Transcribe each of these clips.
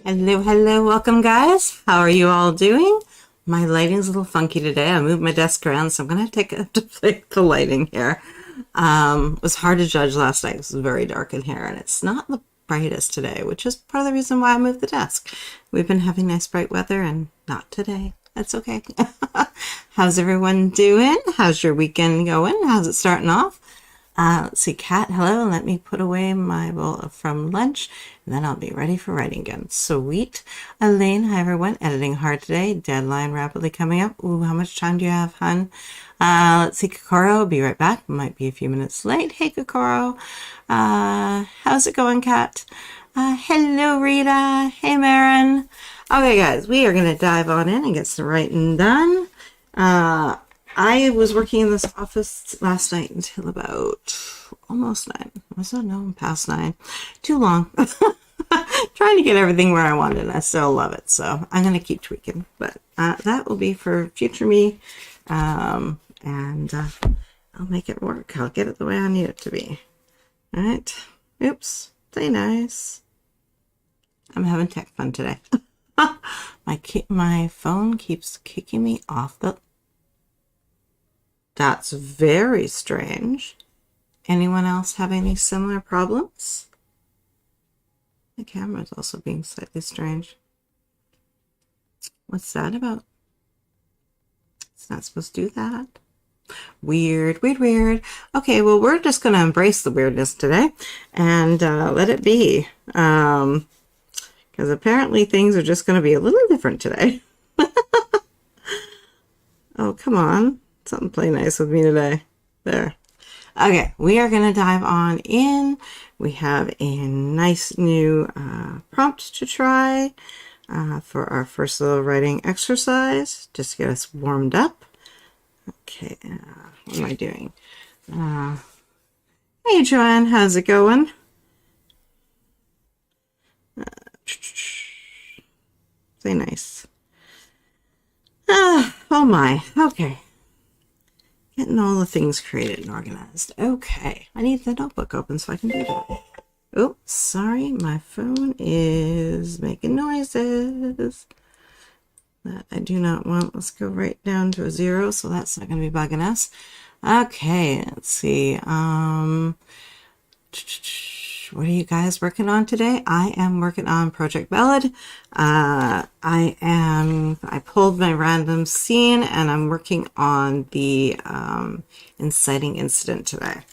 Hello, hello, welcome guys. How are you all doing? My lighting's a little funky today. I moved my desk around, so I'm going to play with the lighting here. It was hard to judge last night. It was very dark in here, and it's not the brightest today, which is part of the reason why I moved the desk. We've been having nice bright weather, and not today. That's okay. How's everyone doing? How's your weekend going? How's it starting off? Let's see, Kat, hello. Let me put away my bowl from lunch, and then I'll be ready for writing again. Sweet. Elaine, hi everyone. Editing hard today. Deadline rapidly coming up. Ooh, how much time do you have, hun? Let's see, Kokoro, be right back. Might be a few minutes late. Hey, Kokoro. How's it going, Kat? Hello, Rita. Hey, Marin. Okay, guys, we are going to dive on in and get some writing done. I was working in this office last night until about almost 9. Was it? No, past 9. Too long. Trying to get everything where I wanted. I still love it. So I'm going to keep tweaking. But that will be for future me. And I'll make it work. I'll get it the way I need it to be. All right. Oops. Play nice. I'm having tech fun today. My phone keeps kicking me off the... That's very strange. Anyone else have any similar problems? The camera is also being slightly strange. What's that about? It's not supposed to do that. Weird, weird, weird. Okay, well, we're just going to embrace the weirdness today and let it be. Because apparently things are just going to be a little different today. Oh, come on. Something play nice with me today. There. Okay, we are going to dive on in. We have a nice new prompt to try for our first little writing exercise, just to get us warmed up. Okay, what am I doing? Hey, Joanne, how's it going? Say nice. Oh my, okay. Getting all the things created and organized. Okay, I need the notebook open so I can do that. Oh, sorry, my phone is making noises that I do not want. Let's go right down to a 0, so that's not going to be bugging us. Okay, let's see. What are you guys working on today? I am working on Project Ballad. I pulled my random scene and I'm working on the inciting incident today.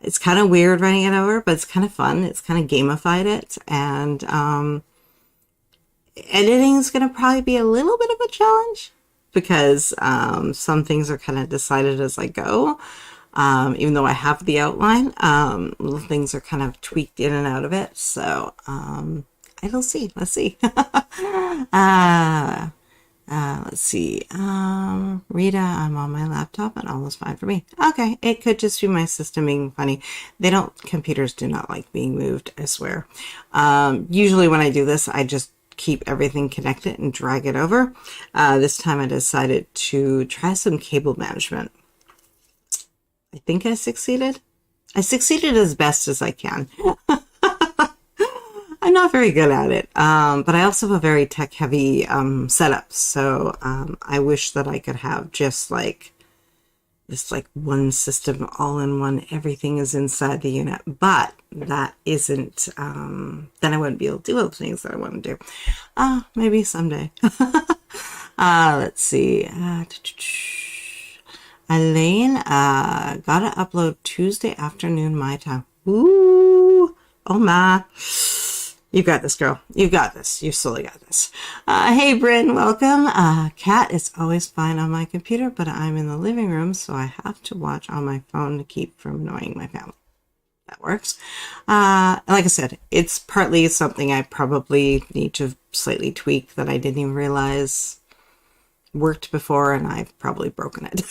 It's kind of weird writing it over, but it's kind of fun. It's kind of gamified it, and editing is going to probably be a little bit of a challenge because some things are kind of decided as I go. Even though I have the outline, little things are kind of tweaked in and out of it. So, I'll see. Let's see. Let's see. Rita, I'm on my laptop and all is fine for me. Okay. It could just be my system being funny. Computers do not like being moved, I swear. Usually when I do this, I just keep everything connected and drag it over. This time I decided to try some cable management. I think I succeeded. I succeeded as best as I can. I'm not very good at it, but I also have a very tech-heavy setup. So I wish that I could have just like one system, all in one. Everything is inside the unit, but that isn't. Then I wouldn't be able to do all the things that I want to do. Maybe someday. Let's see. Elaine, gotta upload Tuesday afternoon my time. Ooh, oh my. You got this, girl. You got this. You solely got this. Hey, Bryn, welcome. Kat is always fine on my computer, but I'm in the living room, so I have to watch on my phone to keep from annoying my family. That works. Like I said, it's partly something I probably need to slightly tweak that I didn't even realize worked before, and I've probably broken it.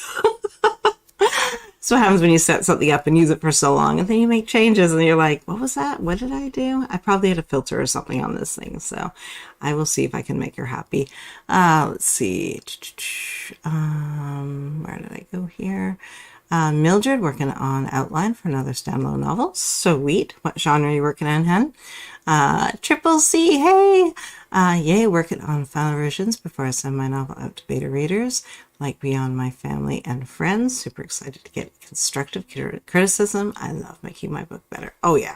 So what happens when you set something up and use it for so long, and then you make changes and you're like, what was that? What did I do? I probably had a filter or something on this thing. So I will see if I can make her happy. Let's see. Where did I go here? Mildred working on outline for another standalone novel. Sweet. What genre are you working on, hun? Triple C, hey! Yay, working on final revisions before I send my novel out to beta readers, like Beyond My Family and Friends. Super excited to get constructive criticism. I love making my book better. Oh, yeah.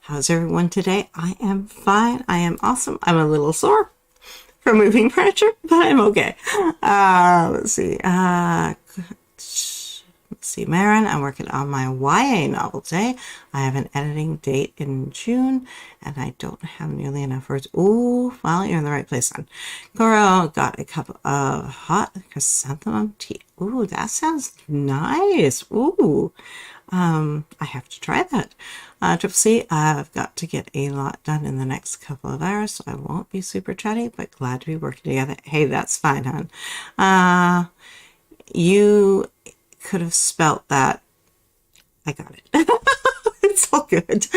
How's everyone today? I am fine. I am awesome. I'm a little sore from moving furniture, but I'm okay. Let's see. Let's see, Marin, I'm working on my YA novel today. I have an editing date in June, and I don't have nearly enough words. Ooh, well, you're in the right place then. Cora got a cup of hot chrysanthemum tea. Ooh, that sounds nice. Ooh, I have to try that. Triple C, I've got to get a lot done in the next couple of hours, so I won't be super chatty, but glad to be working together. Hey, that's fine, hon. You could have spelt that. I got it. It's all good.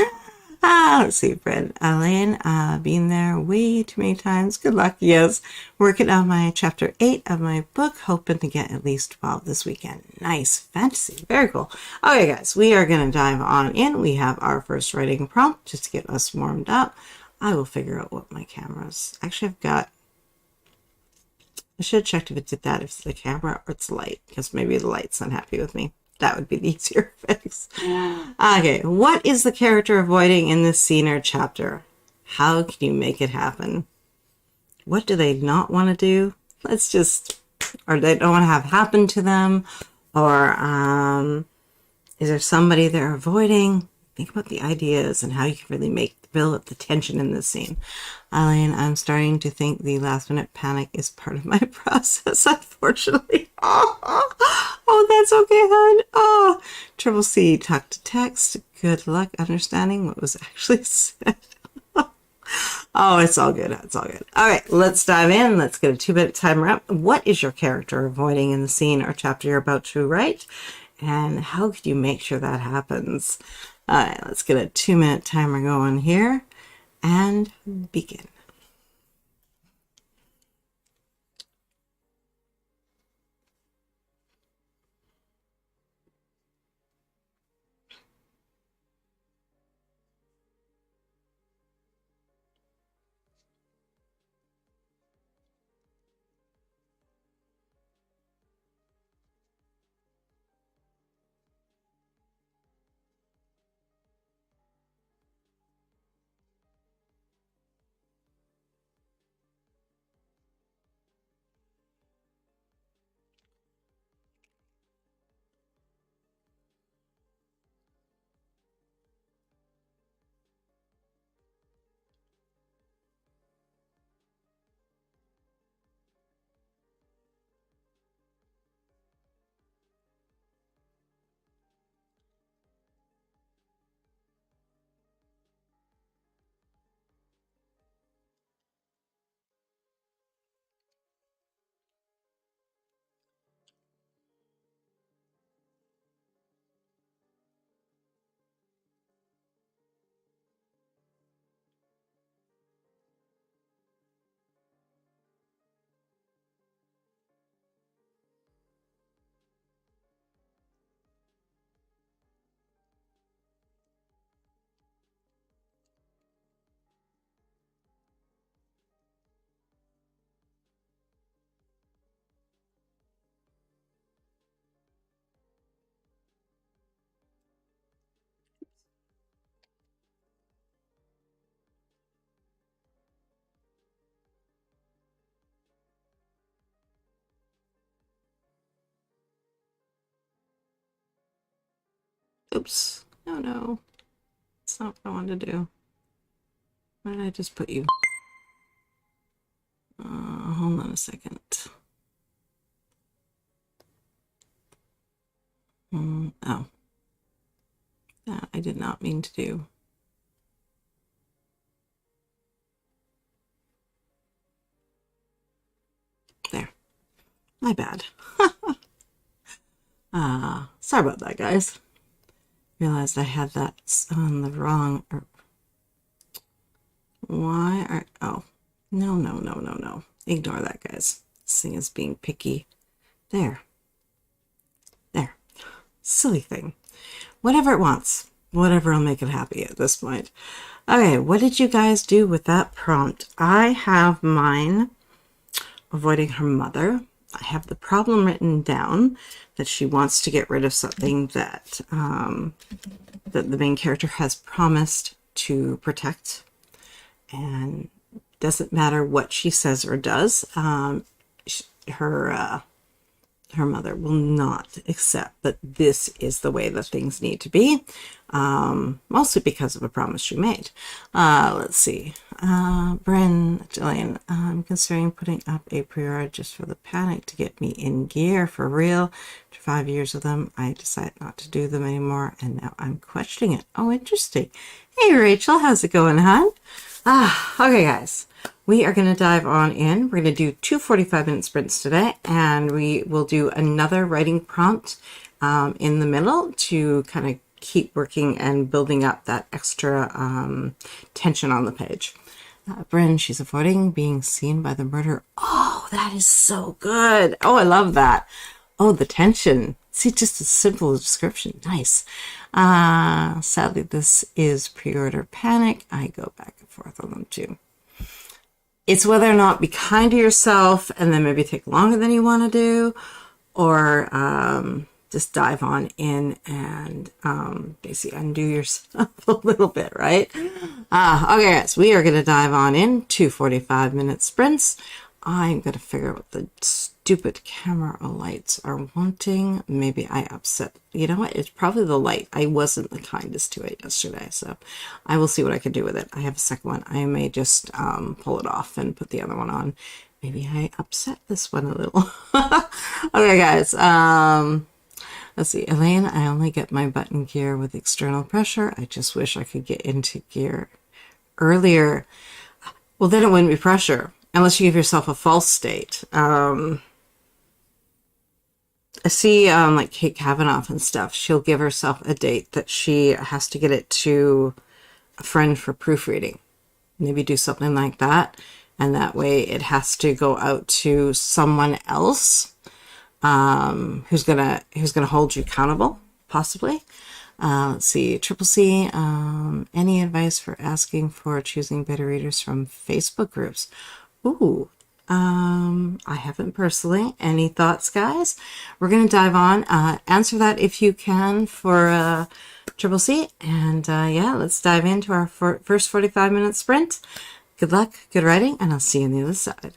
Let's see, Fred. Elaine, been there way too many times. Good luck. Yes. Working on my chapter 8 of my book, hoping to get at least 12 this weekend. Nice. Fantasy. Very cool. Okay, guys, we are going to dive on in. We have our first writing prompt just to get us warmed up. I will figure out what my camera's. Actually, I've got. I should have checked if it did that, if it's the camera or it's light, because maybe the light's unhappy with me. That would be the easier fix. Okay, what is the character avoiding in this scene or chapter? How can you make it happen? What do they not want to do? Or they don't want to have happen to them, or is there somebody they're avoiding? Think about the ideas and how you can really build up the tension in this scene. Eileen, I'm starting to think the last minute panic is part of my process, unfortunately. Oh, that's okay, hon. Oh, Triple C, talk to text. Good luck understanding what was actually said. Oh, it's all good. It's all good. All right, let's dive in. Let's get a 2-minute timer up. What is your character avoiding in the scene or chapter you're about to write? And how could you make sure that happens? All right, let's get a 2-minute timer going here and begin. Oops. No. That's not what I wanted to do. Where did I just put you? Hold on a second. Oh. That I did not mean to do. There. My bad. Sorry about that, guys. Realized I had that on the wrong. Why are. Oh. No. Ignore that, guys. This thing is being picky. There. Silly thing. Whatever it wants. Whatever will make it happy at this point. Okay, what did you guys do with that prompt? I have mine avoiding her mother. I have the problem written down that she wants to get rid of something that that the main character has promised to protect, and doesn't matter what she says or does. Her mother will not accept that this is the way that things need to be, mostly because of a promise she made. Let's see. Jillian, I'm considering putting up a pre-order just for the panic to get me in gear for real. After 5 years of them, I decided not to do them anymore, and now I'm questioning it. Oh, interesting. Hey, Rachel, how's it going, hon? Okay, guys. We are going to dive on in. We're going to do 2 45-minute sprints today, and we will do another writing prompt in the middle to kind of keep working and building up that extra tension on the page. Bryn, she's avoiding being seen by the murderer. Oh, that is so good. Oh, I love that. Oh, the tension. See, just a simple description. Nice. Sadly, this is pre-order panic. I go back and forth on them too. It's whether or not be kind to yourself and then maybe take longer than you want to do, or just dive on in and basically undo yourself a little bit, right? Okay, guys, we are going to dive on in 2 45-minute sprints. I'm going to figure out what the stupid camera lights are wanting. Maybe I upset. You know what? It's probably the light. I wasn't the kindest to it yesterday, so I will see what I can do with it. I have a second one. I may just pull it off and put the other one on. Maybe I upset this one a little. Okay, guys. Let's see. Elaine, I only get my butt in gear with external pressure. I just wish I could get into gear earlier. Well, then it wouldn't be pressure. Unless you give yourself a false state. I see like Kate Kavanaugh and stuff. She'll give herself a date that she has to get it to a friend for proofreading. Maybe do something like that. And that way it has to go out to someone else who's gonna hold you accountable, possibly. Let's see, Triple C, any advice for asking for choosing beta readers from Facebook groups? Ooh, I haven't personally. Any thoughts, guys? We're going to dive on. Answer that if you can for Triple C. And yeah, let's dive into our first 45-minute sprint. Good luck, good writing, and I'll see you on the other side.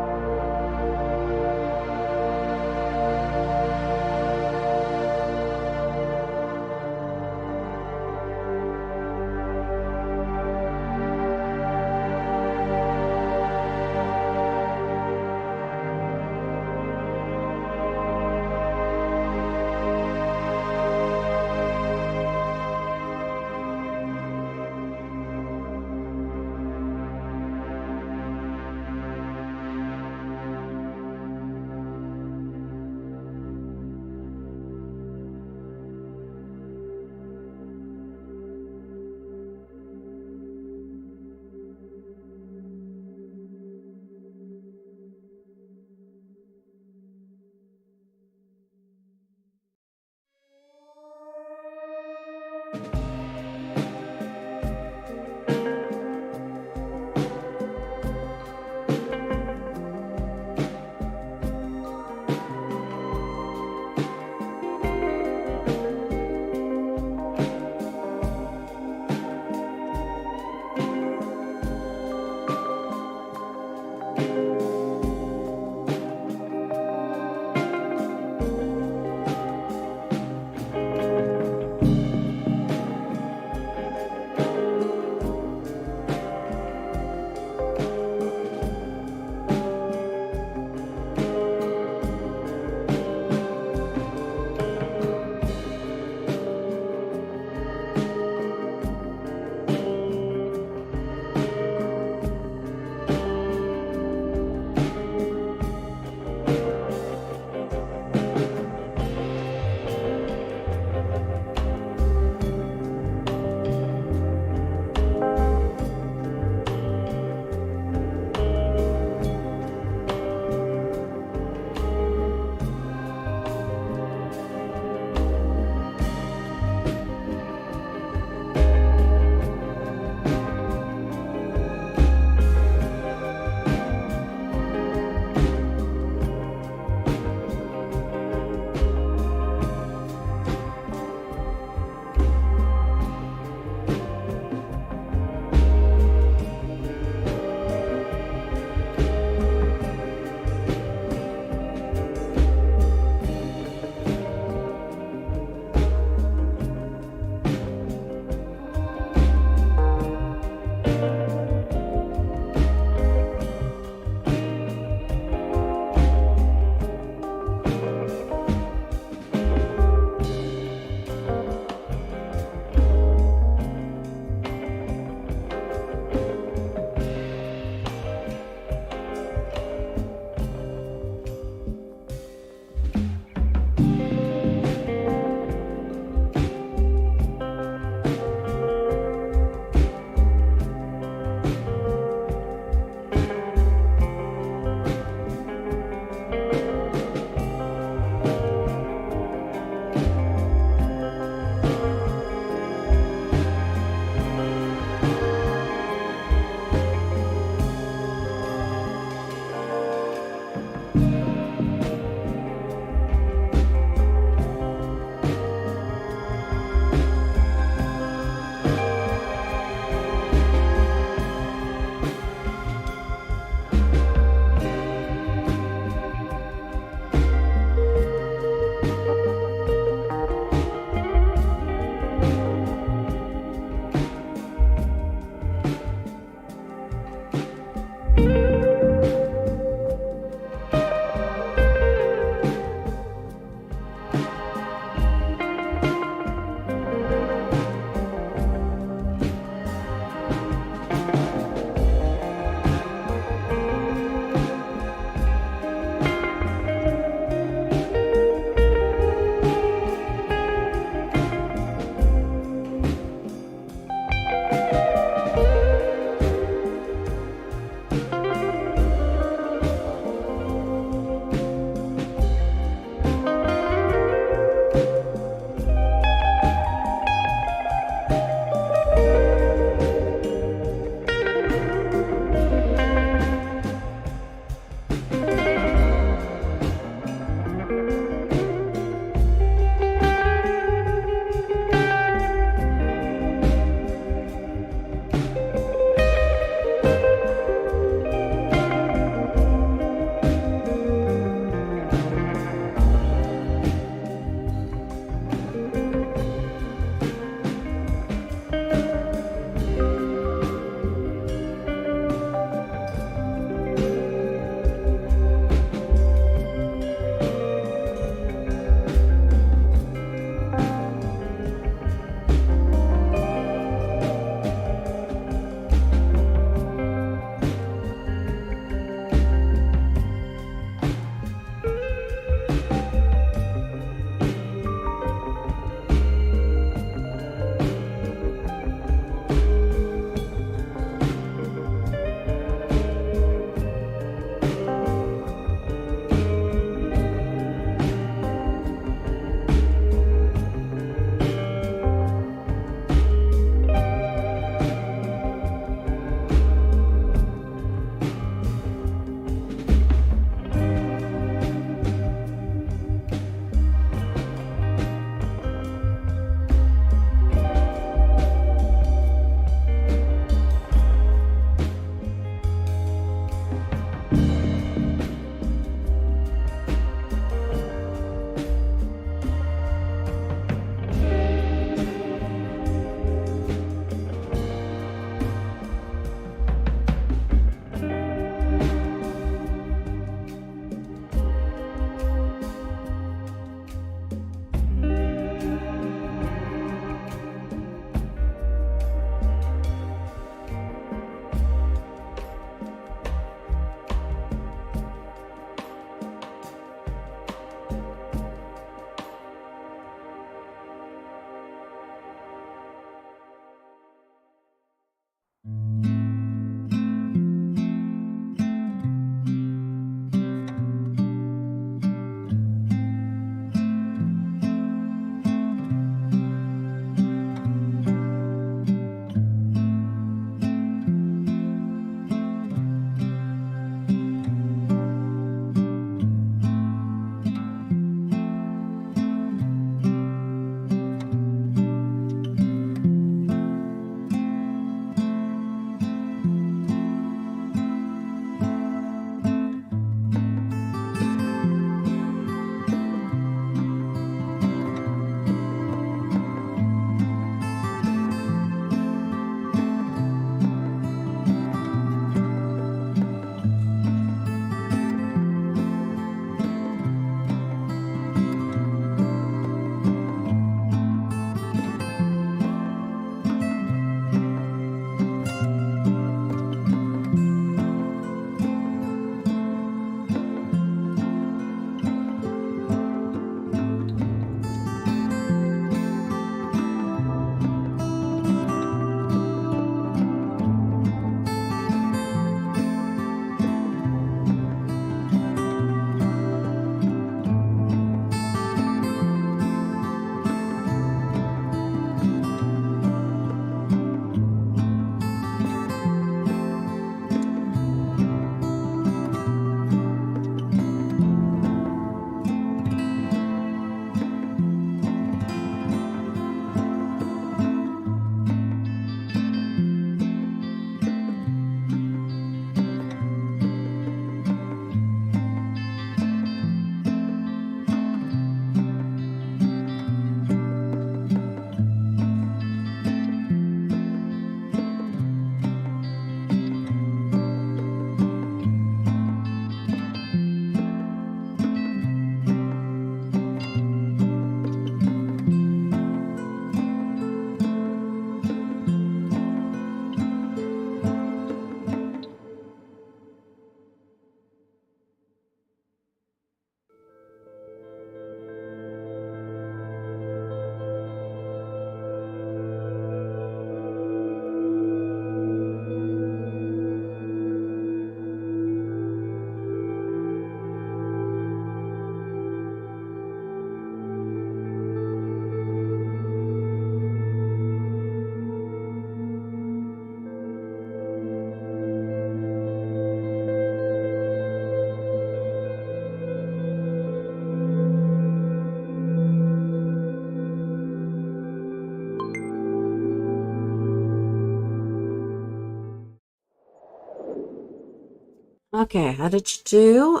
Okay, how did you do?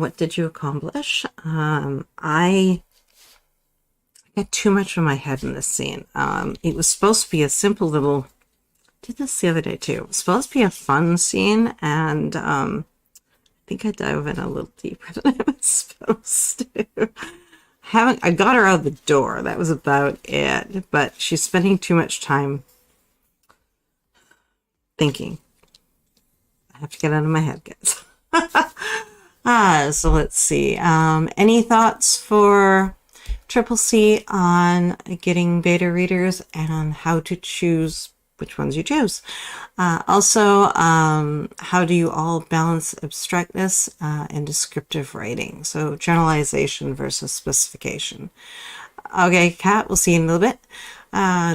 What did you accomplish? I got too much in my head in this scene. It was supposed to be a simple little, did this the other day too. It was supposed to be a fun scene, and I think I dove in a little deeper than I was supposed to. I got her out the door. That was about it. But she's spending too much time thinking. I have to get out of my head, guys. So let's see. Any thoughts for Triple C on getting beta readers and on how to choose which ones you choose? Also, how do you all balance abstractness and descriptive writing? So generalization versus specification. Okay, Kat, we'll see you in a little bit.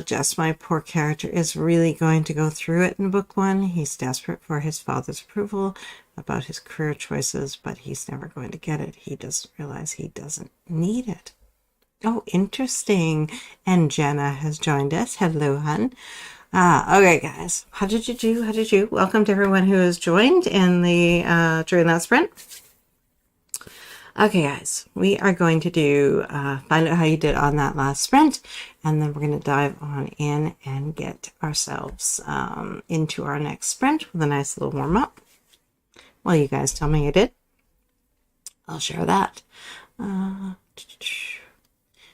Jess, my poor character, is really going to go through it in book one. He's desperate for his father's approval about his career choices, but he's never going to get it. He doesn't realize he doesn't need it. Oh, interesting. And Jenna has joined us. Hello, hun. Okay, guys. How did you do? How did you? Welcome to everyone who has joined in the during that sprint. Okay, guys, we are going to do find out how you did on that last sprint, and then we're going to dive on in and get ourselves into our next sprint with a nice little warm-up. Well, you guys tell me you did. I'll share that.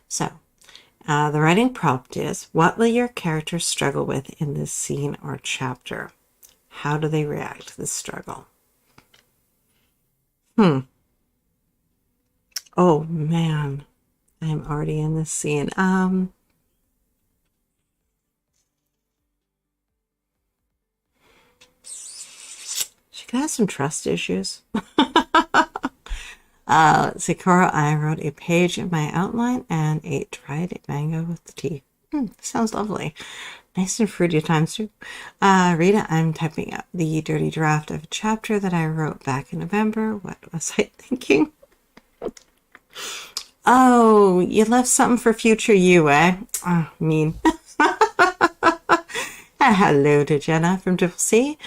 So, the writing prompt is, what will your character struggle with in this scene or chapter? How do they react to this struggle? Oh, man. I'm already in this scene. She could have some trust issues. Let's see, Cora, I wrote a page in my outline and ate dried mango with the tea. Sounds lovely. Nice and fruity at times too. Rita, I'm typing up the dirty draft of a chapter that I wrote back in November. What was I thinking? Oh, you left something for future you, eh? Oh, mean. Hello to Jenna from Triple C.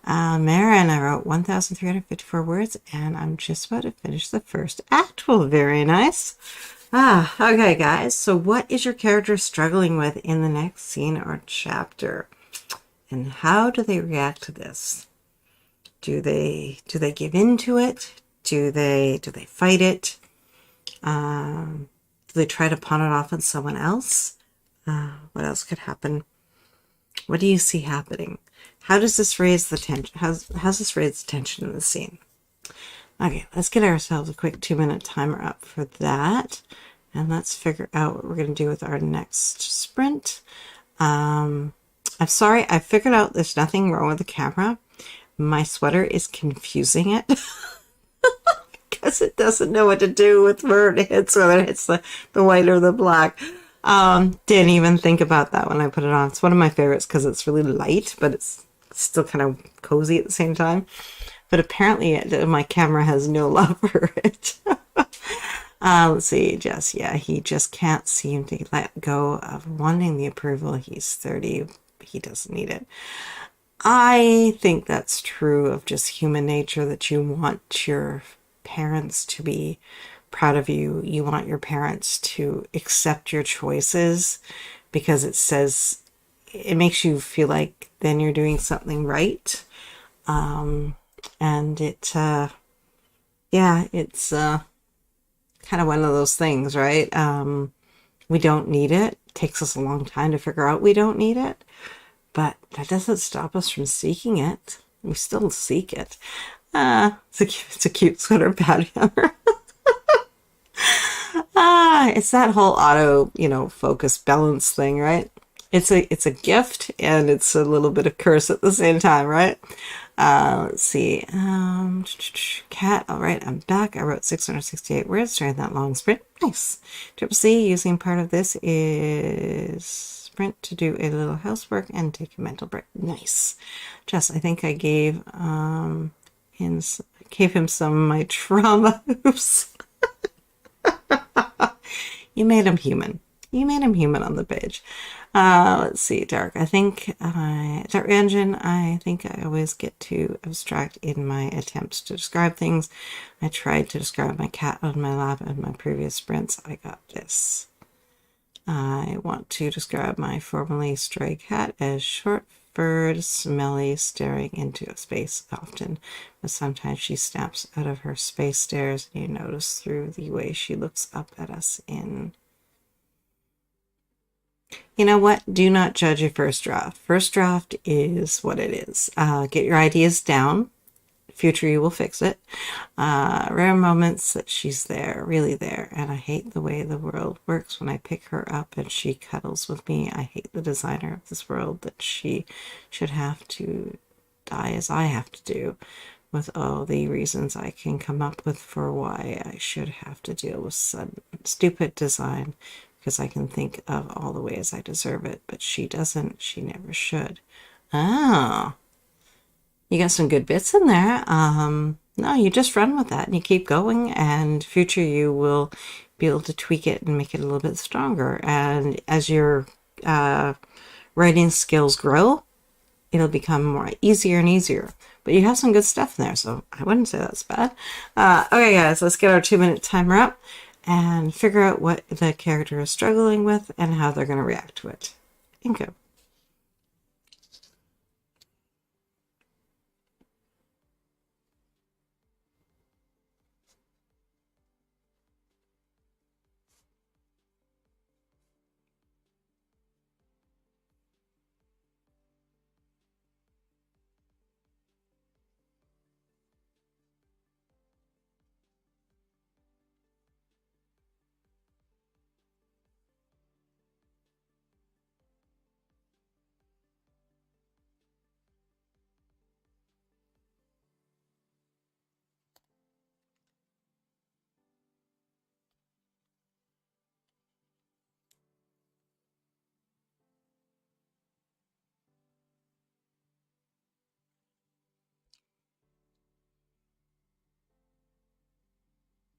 Maren, I wrote 1,354 words, and I'm just about to finish the first act. Well, very nice. Okay, guys. So what is your character struggling with in the next scene or chapter? And how do they react to this? Do they give in to it? Do they fight it? Do they try to pawn it off on someone else? What else could happen? What do you see happening? How does this raise the tension? How's this raise the tension in the scene? Okay, let's get ourselves a quick 2-minute timer up for that. And let's figure out what we're going to do with our next sprint. I'm sorry, I figured out there's nothing wrong with the camera. My sweater is confusing it. Because it doesn't know what to do with where it hits, whether it hits the white or the black. Didn't even think about that when I put it on. It's one of my favorites because it's really light, but it's still kind of cozy at the same time. But apparently my camera has no love for it. Let's see, Jess. Yeah, he just can't seem to let go of wanting the approval. He's 30. He doesn't need it. I think that's true of just human nature, that you want your parents to be proud of you. You want your parents to accept your choices because it makes you feel like then you're doing something right. And it's kind of one of those things, right? We don't need it. It takes us a long time to figure out we don't need it, but that doesn't stop us from seeking it. We still seek it. It's a cute sweater, bad hammer. It's that whole auto, focus balance thing, right? It's a gift and it's a little bit of curse at the same time, right? Let's see. Cat, all right, I'm back. I wrote 668 words during that long sprint. Nice. Triple C, using part of this is sprint to do a little housework and take a mental break. Nice. Jess, I think I gave him some of my trauma. Oops. You made him human. You made him human on the page. Let's see, dark. I think dark engine. I think I always get too abstract in my attempts to describe things. I tried to describe my cat on my lap in my previous sprints. I got this. I want to describe my formerly stray cat as short-furred, smelly, staring into space often, but sometimes she snaps out of her space stares, and you notice through the way she looks up at us in... You know what? Do not judge your first draft. First draft is what it is. Get your ideas down. Future you will fix it. Rare moments that she's there, really there, and I hate the way the world works when I pick her up and she cuddles with me. I hate the designer of this world that she should have to die as I have to do, with all the reasons I can come up with for why I should have to deal with sudden stupid design, because I can think of all the ways I deserve it, but she doesn't. She never should. Oh. You got some good bits in there. No, you just run with that and you keep going, and future you will be able to tweak it and make it a little bit stronger. And as your writing skills grow, it'll become more easier and easier. But you have some good stuff in there, so I wouldn't say that's bad. Okay, guys, let's get our 2-minute timer up and figure out what the character is struggling with and how they're going to react to it. And go.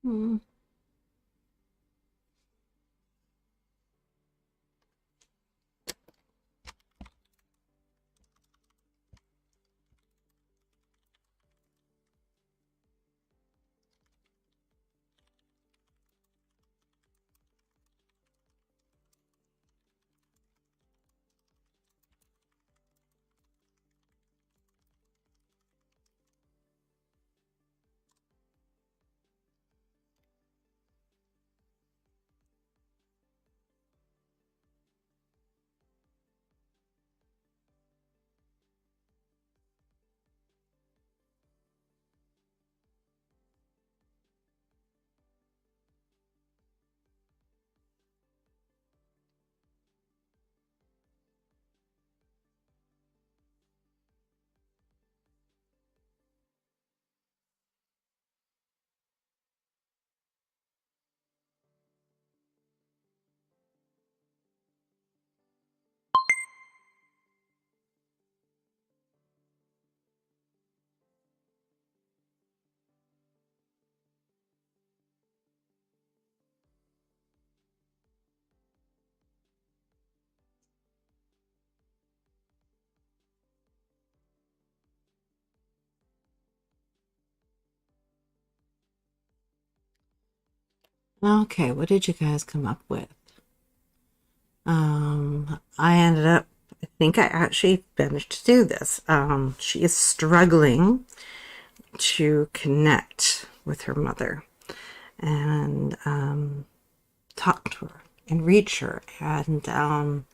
Hmm. Okay, what did you guys come up with? I ended up, I think I actually managed to do this. She is struggling to connect with her mother and talk to her and reach her. And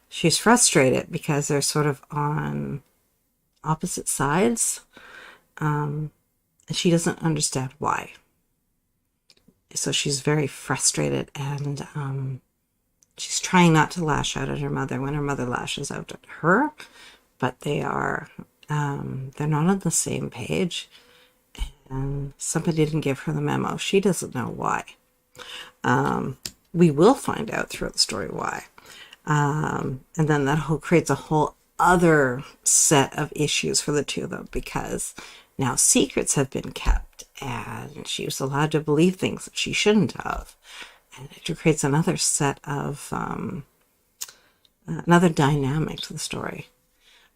she's frustrated because they're sort of on opposite sides. And she doesn't understand why. So she's very frustrated, and she's trying not to lash out at her mother when her mother lashes out at her, but they're not on the same page, and somebody didn't give her the memo. She doesn't know why. We will find out throughout the story why. And then that creates a whole other set of issues for the two of them, because now secrets have been kept and she was allowed to believe things that she shouldn't have. And it creates another set of, another dynamic to the story.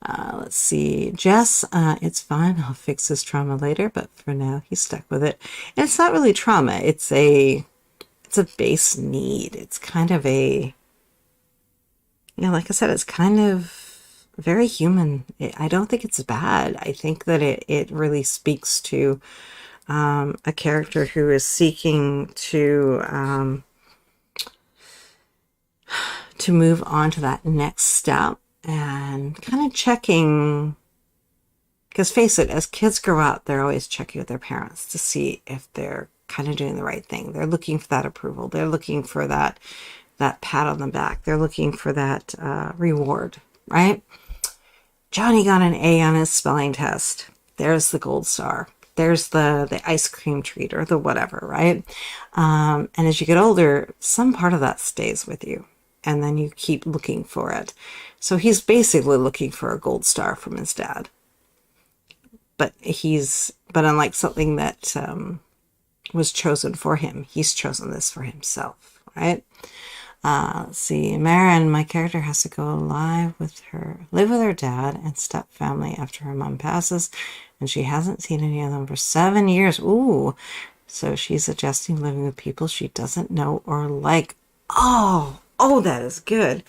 Let's see, Jess, it's fine. I'll fix his trauma later, but for now he's stuck with it. And it's not really trauma. It's a base need. It's kind of a, like I said, it's kind of very human. I don't think it's bad. I think that it really speaks to a character who is seeking to move on to that next step and kind of checking, because face it, as kids grow up, they're always checking with their parents to see if they're kind of doing the right thing. They're looking for that approval. They're looking for that pat on the back. They're looking for that reward, right? Johnny got an A on his spelling test. There's the gold star. There's the ice cream treat or the whatever, right? And as you get older, some part of that stays with you. And then you keep looking for it. So he's basically looking for a gold star from his dad. But unlike something that was chosen for him, he's chosen this for himself, right? Let's see, Marin, my character, has to go live with live with her dad and step family after her mom passes, and she hasn't seen any of them for 7 years. Ooh, so she's adjusting living with people she doesn't know or like. Oh, that is good.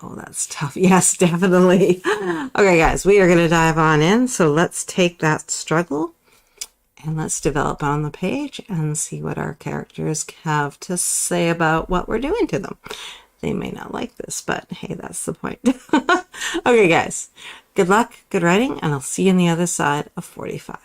Oh, that's tough. Yes, definitely. Okay, guys, we are going to dive on in. So let's take that struggle and let's develop on the page and see what our characters have to say about what we're doing to them. They may not like this, but hey, that's the point. Okay, guys, good luck, good writing, and I'll see you on the other side of 45.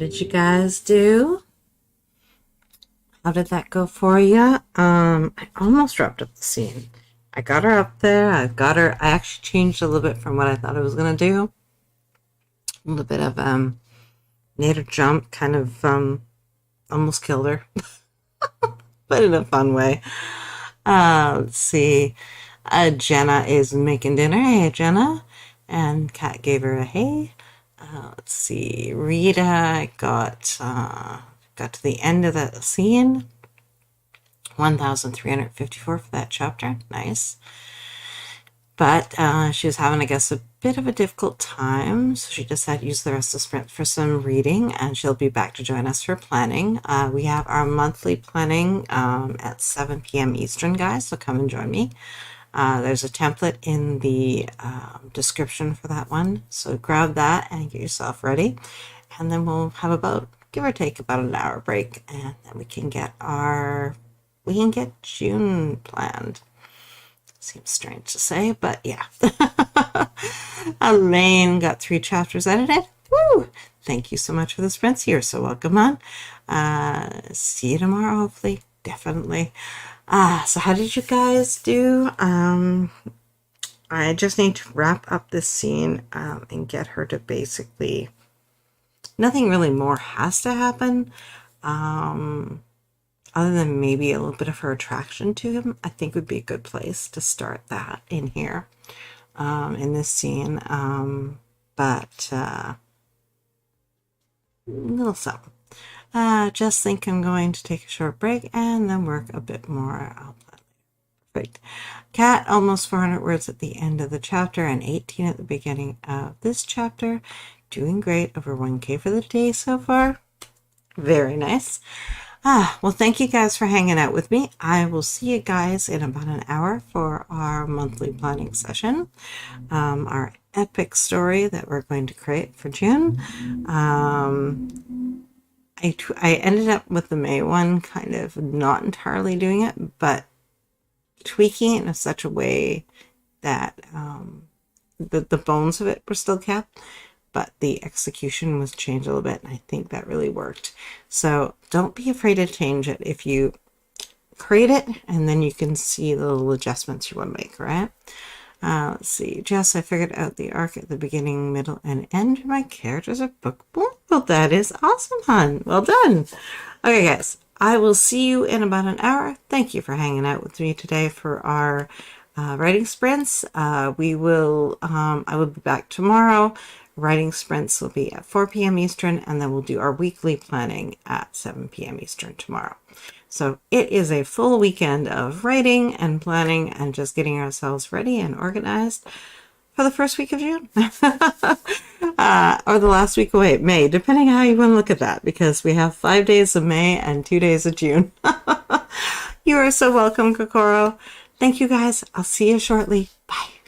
did you guys do? How did that go for you? I almost wrapped up the scene. I got her up there. I actually changed a little bit from what I thought I was going to do. A little bit of made her jump, kind of almost killed her, but in a fun way. Let's see. Jenna is making dinner. Hey, Jenna. And Kat gave her a hey. Let's see. Rita got to the end of the scene. 1,354 for that chapter. Nice. But she was having, I guess, a bit of a difficult time, so she decided to use the rest of the sprint for some reading, and she'll be back to join us for planning. We have our monthly planning at 7 p.m. Eastern, guys, so come and join me. There's a template in the description for that one, so grab that and get yourself ready, and then we'll have about, give or take, about an hour break, and then we can get June planned. Seems strange to say, but yeah. Elaine got 3 chapters edited. Woo! Thank you so much for the sprints. You're so welcome on. See you tomorrow, hopefully. Definitely. So how did you guys do? I just need to wrap up this scene and get her to basically, nothing really more has to happen. Other than maybe a little bit of her attraction to him, I think would be a good place to start that in here, in this scene. But little something. Just think I'm going to take a short break and then work a bit more. Perfect. Kat, almost 400 words at the end of the chapter and 18 at the beginning of this chapter. Doing great, over 1K for the day so far. Very nice. Well, thank you guys for hanging out with me. I will see you guys in about an hour for our monthly planning session, our epic story that we're going to create for June. I ended up with the May one kind of not entirely doing it, but tweaking it in such a way that the bones of it were still kept, but the execution was changed a little bit, and I think that really worked. So don't be afraid to change it if you create it, and then you can see the little adjustments you want to make, right? Let's see. Jess, I figured out the arc at the beginning, middle, and end. My characters are bookable. Well, that is awesome, hon. Well done. Okay, guys. I will see you in about an hour. Thank you for hanging out with me today for our writing sprints. I will be back tomorrow. Writing sprints will be at 4 p.m. Eastern, and then we'll do our weekly planning at 7 p.m. Eastern tomorrow. So it is a full weekend of writing and planning and just getting ourselves ready and organized for the first week of June. Or the last week of May, depending on how you want to look at that, because we have 5 days of May and 2 days of June. You are so welcome, Kokoro. Thank you, guys. I'll see you shortly. Bye.